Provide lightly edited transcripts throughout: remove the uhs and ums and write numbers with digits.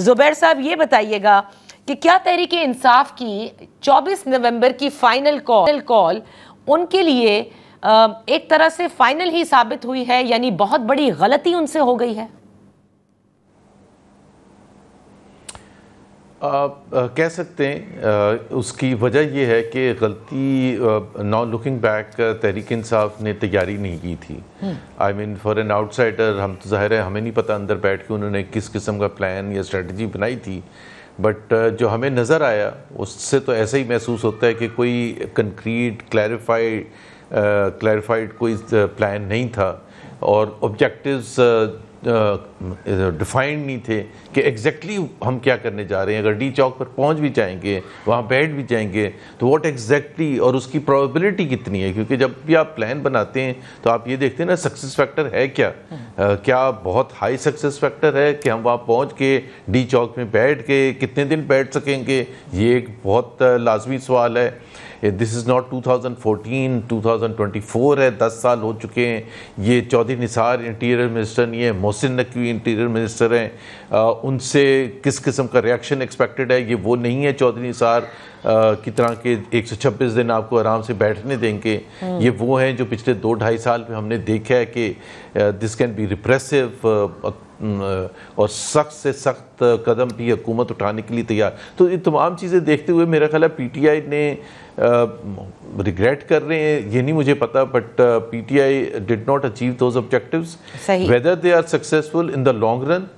जुबैर साहब ये बताइएगा कि क्या तहरीक-ए-इंसाफ की 24 नवंबर की फाइनल कॉल उनके लिए एक तरह से फाइनल ही साबित हुई है, यानी बहुत बड़ी गलती उनसे हो गई है? आप कह सकते हैं उसकी वजह यह है कि गलती now looking back Tehreek Insaf ने तैयारी नहीं की थी। I mean for an outsider हम तो ज़ाहिर है हमें नहीं पता अंदर बैठ के उन्होंने किस किस्म का प्लान या स्ट्रेटजी बनाई थी, बट जो हमें नज़र आया उससे तो ऐसा ही महसूस होता है कि कोई कंक्रीट क्लैरिफाइड कोई प्लान नहीं था और ऑब्जेक्टिव्स डिफाइंड नहीं थे कि एग्जैक्टली हम क्या करने जा रहे हैं। अगर डी चौक पर पहुंच भी जाएंगे, वहाँ बैठ भी जाएंगे, तो व्हाट एग्जैक्टली और उसकी प्रोबेबिलिटी कितनी है, क्योंकि जब भी आप प्लान बनाते हैं तो आप ये देखते हैं ना सक्सेस फैक्टर है क्या। क्या बहुत हाई सक्सेस फैक्टर है कि हम वहाँ पहुँच के डी चौक में बैठ के कितने दिन बैठ सकेंगे, ये एक बहुत लाजमी सवाल है। दिस इज़ नॉट 2014, 2024 है, 10 साल हो चुके हैं। ये चौधरी निसार इंटीरियर मिनिस्टर नहीं है, मोहसिन नकवी इंटीरियर मिनिस्टर हैं। उनसे किस किस्म का रिएक्शन एक्सपेक्टेड है, ये वो नहीं है चौधरी निसार की तरह के 126 दिन आपको आराम से बैठने देंगे। ये वो हैं जो पिछले 2-2.5 साल में हमने देखा है कि दिस कैन बी रिप्रेसिव और सख्त से सख्त कदम भी हुकूमत उठाने के लिए तैयार। तो ये तमाम चीज़ें देखते हुए मेरा ख्याल है पीटीआई ने रिग्रेट कर रहे हैं, ये नहीं मुझे पता, but PTI did not achieve those objectives. Whether they are successful in the long run,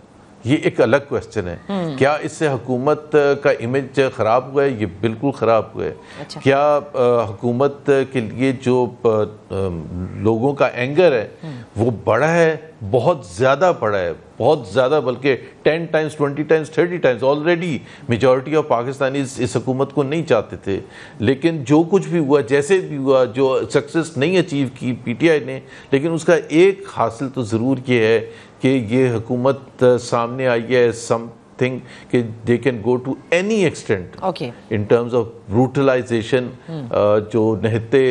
ये एक अलग क्वेश्चन है। क्या इससे हुकूमत का इमेज ख़राब हुआ है? ये बिल्कुल ख़राब हुआ है। अच्छा। क्या हुकूमत के लिए जो लोगों का एंगर है वो बड़ा है? बहुत ज़्यादा बड़ा है, बहुत ज़्यादा, बल्कि 10 times 20 times 30 times. Already majority of Pakistani इस हुकूमत को नहीं चाहते थे, लेकिन जो कुछ भी हुआ, जैसे भी हुआ, जो सक्सेस नहीं अचीव की पीटीआई ने, लेकिन उसका एक हासिल तो ज़रूर ये है कि ये हुकूमत सामने आई है समथिंग कि they can go to any extent in terms of brutalization. जो निहत्ते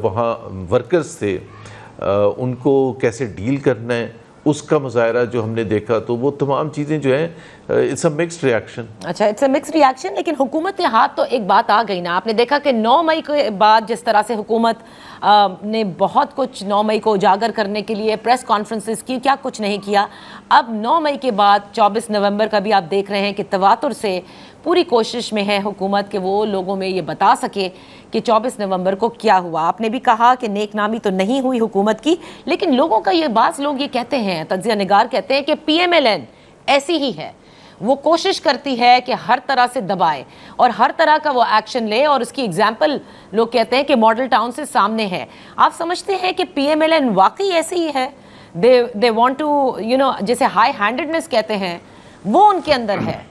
वहाँ वर्कर्स थे उनको कैसे डील करना है, उसका मुजाहरा जो हमने देखा, तो वो तमाम चीज़ें जो हैं इट्स अ मिक्स्ड रिएक्शन। अच्छा, इट्स अ मिक्स्ड रिएक्शन, लेकिन हुकूमत के हाथ तो एक बात आ गई ना। आपने देखा कि 9 मई के बाद जिस तरह से हुकूमत ने बहुत कुछ 9 मई को उजागर करने के लिए प्रेस कॉन्फ्रेंसेस की, क्या कुछ नहीं किया। अब 9 मई के बाद 24 नवंबर का भी आप देख रहे हैं कि तवातुर से पूरी कोशिश में है हुकूमत कि वो लोगों में ये बता सके कि 24 नवंबर को क्या हुआ। आपने भी कहा कि नेकनामी तो नहीं हुई हुकूमत की, लेकिन लोगों का ये बात, लोग ये कहते हैं, तज्जिया निगार कहते हैं कि पीएमएलएन ऐसी ही है, वो कोशिश करती है कि हर तरह से दबाए और हर तरह का वो एक्शन ले, और उसकी एग्जाम्पल लोग कहते हैं कि मॉडल टाउन से सामने है। आप समझते हैं कि पीएमएलएन वाकई ऐसे ही है? दे वांट टू जैसे हाई हैंडेडनेस कहते हैं, वो उनके अंदर है?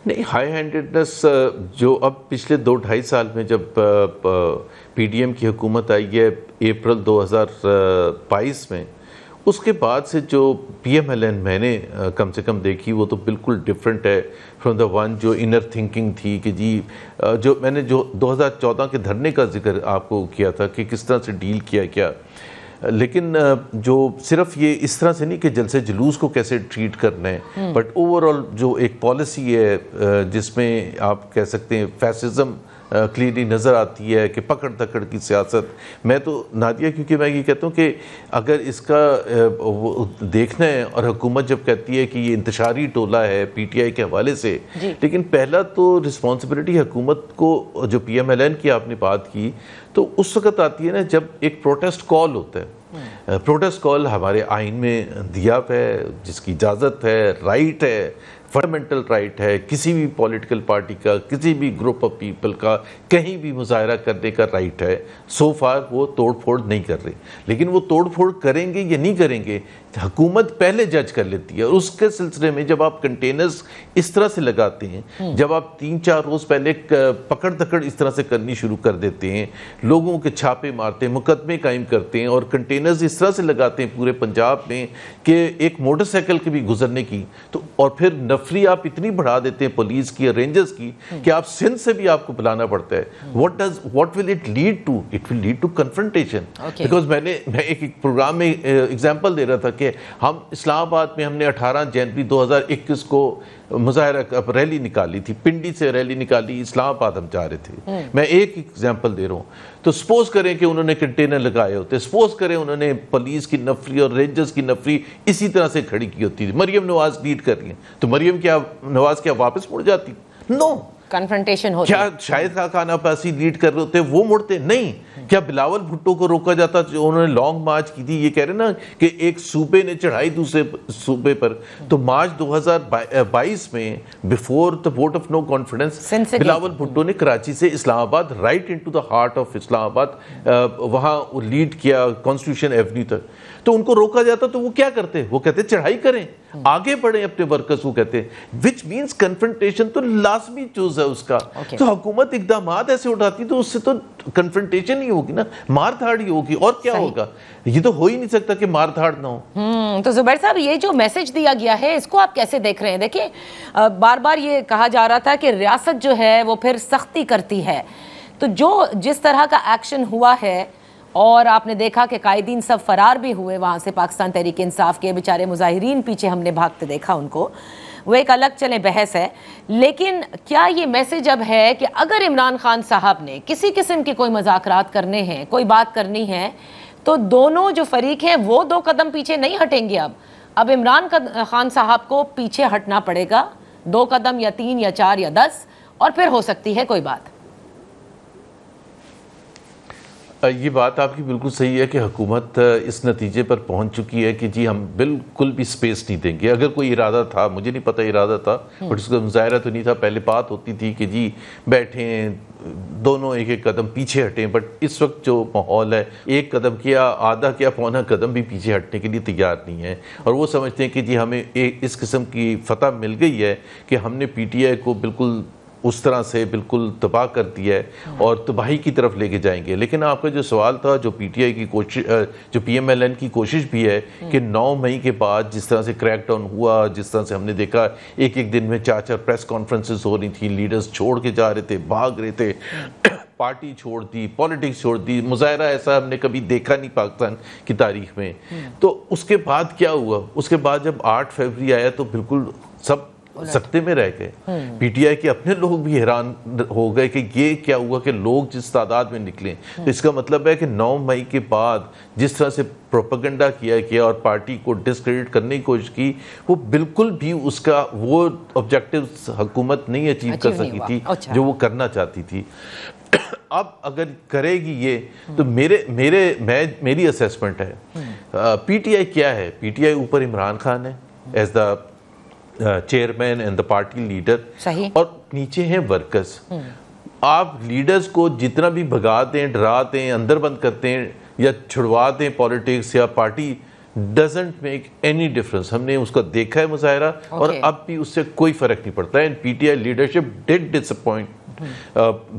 नहीं, हाई हैंडेडनेस जो अब पिछले 2-2.5 साल में जब पीडीएम की हुकूमत आई है अप्रैल 2022 में, उसके बाद से जो पीएमएलएन मैंने कम से कम देखी, वो तो बिल्कुल डिफरेंट है फ्रॉम द वन जो इनर थिंकिंग थी कि जी जो मैंने जो 2014 के धरने का जिक्र आपको किया था कि किस तरह से डील किया क्या, लेकिन जो सिर्फ ये इस तरह से नहीं कि जलसे जुलूस को कैसे ट्रीट करना है, बट ओवरऑल जो एक पॉलिसी है जिसमें आप कह सकते हैं फैसिज्म क्लियरली नज़र आती है कि पकड़ दकड़ की सियासत। मैं तो नादिया, क्योंकि मैं ये कहता हूँ कि अगर इसका देखना है, और हुकूमत जब कहती है कि ये इंतशारी टोला है पीटीआई के हवाले से, लेकिन पहला तो रिस्पॉन्सिबिलिटी हुकूमत को, जो पीएमएलएन की आपने बात की, तो उस वक्त आती है ना जब एक प्रोटेस्ट कॉल होता है। प्रोटेस्ट कॉल हमारे आइन में दिया है, जिसकी इजाज़त है, राइट है, फंडामेंटल राइट है किसी भी पॉलिटिकल पार्टी का, किसी भी ग्रुप ऑफ पीपल का कहीं भी मुजाहरा करने का राइट है। सो फार वो तोड़ फोड़ नहीं कर रहे, लेकिन वो तोड़ फोड़ करेंगे या नहीं करेंगे हुकूमत पहले जज कर लेती है। और उसके सिलसिले में जब आप कंटेनर्स इस तरह से लगाते हैं, जब आप 3-4 रोज़ पहले पकड़ दकड़ इस तरह से करनी शुरू कर देते हैं, लोगों के छापे मारते हैं, मुकदमे कायम करते हैं, और कंटेनर्स इस तरह से लगाते हैं पूरे पंजाब में कि एक मोटरसाइकिल के भी गुजरने की, तो और फिर नफरी आप इतनी बढ़ा देते हैं पुलिस की, रेंजर्स की, कि आप सिंध से भी आपको बुलाना पड़ता है। What will it lead to? It will lead to confrontation. Because मैं एक प्रोग्राम में एग्जांपल दे रहा था कि हम इस्लामाबाद में हमने 18 जनवरी 2021 को मुजाहरा रैली निकाली थी, पिंडी से रैली निकाली, इस्लामाबाद हम जा रहे थे। मैं एक एग्जांपल दे रहा हूँ। तो सपोज करें कि उन्होंने कंटेनर लगाए होते, सपोज करें उन्होंने पुलिस की नफरी और रेंजर्स की नफरी इसी तरह से खड़ी की होती थी। मरियम नवाज लीड कर रही है, तो मरियम नवाज क्या वापस मुड़ जाती? नो। कन्फ्रंटेशन होती। क्या शाहिद खान अब्बासी लीड कर रहे होते, वो मुड़ते? नहीं। क्या बिलावल भुट्टो को रोका जाता जो उन्होंने लॉन्ग मार्च की थी? ये कह रहे ना कि एक सूबे ने चढ़ाई दूसरे सूबे पर। तो मार्च 2022 में before the vote of no confidence Bilawal Bhutto ने कराची से Islamabad, right into the heart of Islamabad, वहां लीड किया कॉन्स्टिट्यूशन एवेन्यू तक। तो उनको रोका जाता तो वो क्या करते? वो कहते चढ़ाई करें, आगे बढ़े अपने वर्कर्स को कहते, विच मीन्स कन्फ्रंटेशन तो लाजमी चूज है उसका। तो हुकूमत इकदाम ऐसे उठाती तो उससे तो कन्फ्रंटेशन ही होगी ना, मार धाड़ ही होगी, और क्या होगा? ये तो हो ही नहीं सकता कि मार धाड़ ना हो। तो जुबैर साहब, ये जो मैसेज दिया गया है इसको आप कैसे देख रहे हैं? देखिए, बार बार ये कहा जा रहा था कि रियासत जो है वो फिर सख्ती करती है, तो जो जिस तरह का एक्शन हुआ है, और आपने देखा कि कायदीन सब फरार भी हुए वहाँ से, पाकिस्तान तहरीक इंसाफ के बेचारे मुजाहिरीन पीछे हमने भागते देखा उनको, वो एक अलग चले बहस है। लेकिन क्या ये मैसेज अब है कि अगर इमरान खान साहब ने किसी किस्म के कोई मुज़ाकरात करने हैं, कोई बात करनी है, तो दोनों जो फरीक हैं वो 2 कदम पीछे नहीं हटेंगे? अब इमरान खान साहब को पीछे हटना पड़ेगा 2 कदम या 3 या 4 या 10, और फिर हो सकती है कोई बात। ये बात आपकी बिल्कुल सही है कि हुकूमत इस नतीजे पर पहुंच चुकी है कि जी हम बिल्कुल भी स्पेस नहीं देंगे। अगर कोई इरादा था, मुझे नहीं पता इरादा था, बट उसका मुजाहरा तो नहीं था। पहले बात होती थी कि जी बैठें, दोनों एक एक कदम पीछे हटें, बट इस वक्त जो माहौल है, 1 कदम किया, आधा किया, पौना कदम भी पीछे हटने के लिए तैयार नहीं है। और वो समझते हैं कि जी हमें इस किस्म की फतह मिल गई है कि हमने PTI को बिल्कुल उस तरह से बिल्कुल तबाह कर दिया है और तबाही की तरफ लेके जाएंगे। लेकिन आपका जो सवाल था, जो PTI की कोशिश, जो PMLN की कोशिश भी है कि 9 मई के बाद जिस तरह से क्रैकडाउन हुआ, जिस तरह से हमने देखा एक एक दिन में 4-4 प्रेस कॉन्फ्रेंसेस हो रही थी, लीडर्स छोड़ के जा रहे थे, भाग रहे थे, पार्टी छोड़ दी, पॉलिटिक्स छोड़ दी, मुजाहरा ऐसा हमने कभी देखा नहीं पाकिस्तान की तारीख में। तो उसके बाद क्या हुआ? उसके बाद जब 8 फरवरी आया तो बिल्कुल सब सख्ते में रह गए। PTI के अपने लोग भी हैरान हो गए कि ये क्या हुआ कि लोग जिस तादाद में निकले। तो इसका मतलब है कि 9 मई के बाद जिस तरह से प्रोपेगेंडा किया और पार्टी को डिस्क्रेडिट करने की कोशिश की, वो बिल्कुल भी उसका वो ऑब्जेक्टिव्स हुकूमत नहीं अचीव कर सकी थी जो वो करना चाहती थी। अब अगर करेगी ये, तो मेरी असेसमेंट है, PTI क्या है? PTI ऊपर इमरान खान है as the chairman and the party leader, और नीचे हैं वर्कर्स। आप लीडर्स को जितना भी भगा दें, डरा दें, अंदर बंद करते हैं या छुड़वा दें पॉलिटिक्स या party, doesn't make any difference. हमने उसका देखा है मुजाहरा, और अब भी उससे कोई फर्क नहीं पड़ता है। And PTI leadership did disappoint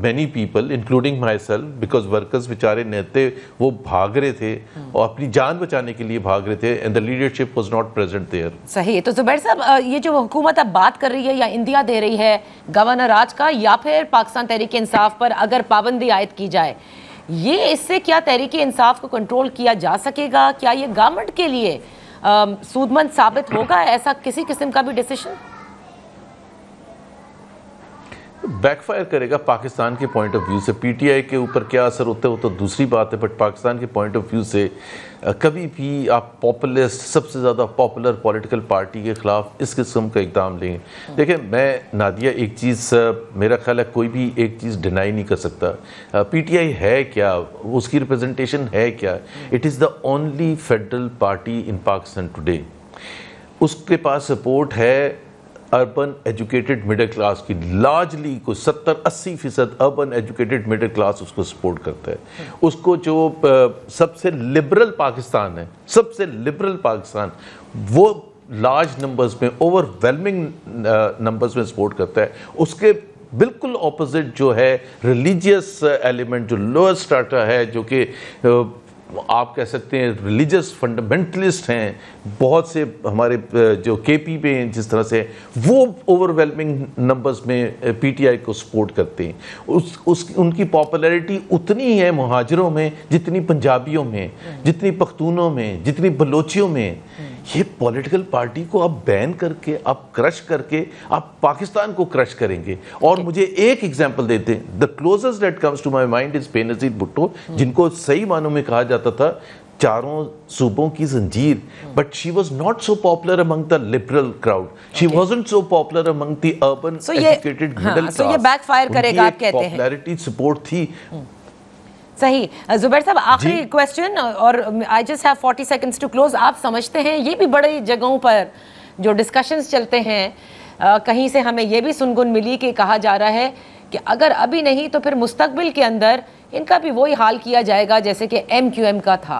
many people including myself because workers बेचारे नेते वो भाग रहे थे और अपनी जान बचाने के लिए भाग रहे थे, and the leadership was not present there। सही है। तो जुबैर साहब, ये जो हुकूमत अब बात कर रही है या इंदिया दे रही है गवर्नर आज का या फिर पाकिस्तान तहरीक इंसाफ पर अगर पाबंदी आयद की जाए, ये इससे क्या तहरीक इंसाफ को कंट्रोल किया जा सकेगा? क्या ये गवर्नमेंट के लिए सूदमंद साबित होगा ऐसा किसी किस्म का भी डिसीजन? बैकफायर करेगा पाकिस्तान के पॉइंट ऑफ व्यू से। PTI के ऊपर क्या असर होता है वो तो दूसरी बात है, बट पाकिस्तान के पॉइंट ऑफ व्यू से कभी भी आप पॉपुलिस्ट, सबसे ज़्यादा पॉपुलर पॉलिटिकल पार्टी के ख़िलाफ़ इस किस्म का इक़दाम लें। देखिए, मैं नादिया एक चीज़, मेरा ख्याल है कोई भी एक चीज़ डिनाई नहीं कर सकता। PTI है क्या, उसकी रिप्रेजेंटेशन है क्या? It is the only federal party in Pakistan today. उसके पास सपोर्ट है अर्बन एजुकेटेड मिडिल क्लास की, लार्जली को 70-80% अर्बन एजुकेटेड मिडिल क्लास उसको सपोर्ट करता है। उसको जो सबसे लिबरल पाकिस्तान है, सबसे लिबरल पाकिस्तान, वो लार्ज नंबर्स में, ओवरवेलमिंग नंबर्स में सपोर्ट करता है। उसके बिल्कुल ऑपोजिट जो है रिलीजियस एलिमेंट, जो लोअर स्ट्राटा है, जो कि आप कह सकते हैं रिलीजियस फंडामेंटलिस्ट हैं, बहुत से हमारे जो केपी पे जिस तरह से वो ओवरवेलमिंग नंबर्स में पीटीआई को सपोर्ट करते हैं। उनकी पॉपुलैरिटी उतनी है मुहाजिरों में जितनी पंजाबियों में, जितनी पख्तूनों में, जितनी बलोचियों में। ये पॉलिटिकल पार्टी को आप बैन करके, आप क्रश करके, आप पाकिस्तान को क्रश करेंगे। और मुझे एक एग्जांपल देते हैं, the closest that comes to my mind is Benazir Bhutto, जिनको सही मानों में कहा जाता था चारों सूबों की जंजीर, but she was not so popular among the liberal crowd, she wasn't so popular among the urban educated middle class. ये बैकफायर करेगा आप कहते हैं। पॉपुलैरिटी सपोर्ट थी। सही। जुबैर साहब, आखिरी क्वेश्चन, और I just have 40 seconds to close. आप समझते हैं ये भी बड़ी जगहों पर जो डिस्कशंस चलते हैं, कहीं से हमें ये भी सुनगुन मिली कि कहा जा रहा है कि अगर अभी नहीं तो फिर मुस्तकबिल के अंदर इनका भी वही हाल किया जाएगा जैसे कि MQM का था।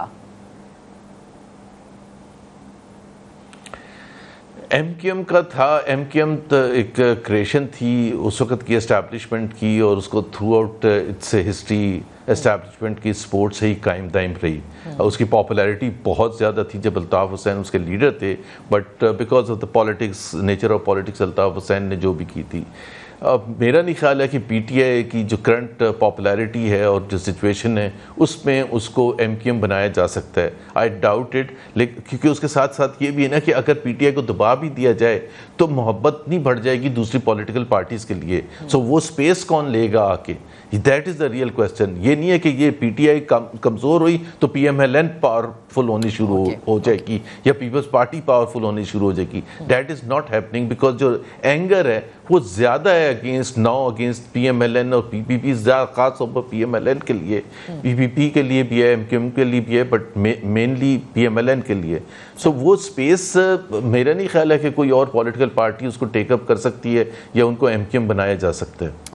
MQM का था। MQM तो एक क्रिएशन थी उस वक्त की, एस्टैब्लिशमेंट की, और उसको through out it's history establishment की सपोर्ट से ही कायम दायम रही। उसकी पॉपुलैरिटी बहुत ज़्यादा थी जब अल्ताफ़ हुसैन उसके लीडर थे, but because of the politics, nature of politics, Altaf Hussain ने जो भी की थी। मेरा नहीं ख्याल है कि पीटीआई की जो करंट पॉपुलैरिटी है और जो सिचुएशन है उसमें उसको MQM बनाया जा सकता है। I doubt it. लेकिन क्योंकि उसके साथ साथ ये भी है ना कि अगर पीटीआई को दबा भी दिया जाए तो मोहब्बत नहीं बढ़ जाएगी दूसरी पॉलिटिकल पार्टीज़ के लिए। सो वो स्पेस कौन लेगा आके, that is the real question. ये नहीं है कि ये पीटीआई कमज़ोर हुई तो PMLN पावरफुल होनी शुरू हो जाएगी या पीपल्स पार्टी पावरफुल होनी शुरू हो जाएगी। That is not happening, because जो एंगर है वो ज़्यादा है अगेंस्ट PMLN और PPP, ख़ास तौर पर PMLN के लिए, PPP के लिए भी है, MQM के लिए भी है, बट मेनली PMLN के लिए। सो वो स्पेस मेरा नहीं ख्याल है कि कोई और पॉलिटिकल पार्टी उसको टेकअप कर सकती है या उनको MQM बनाया जा सकता है।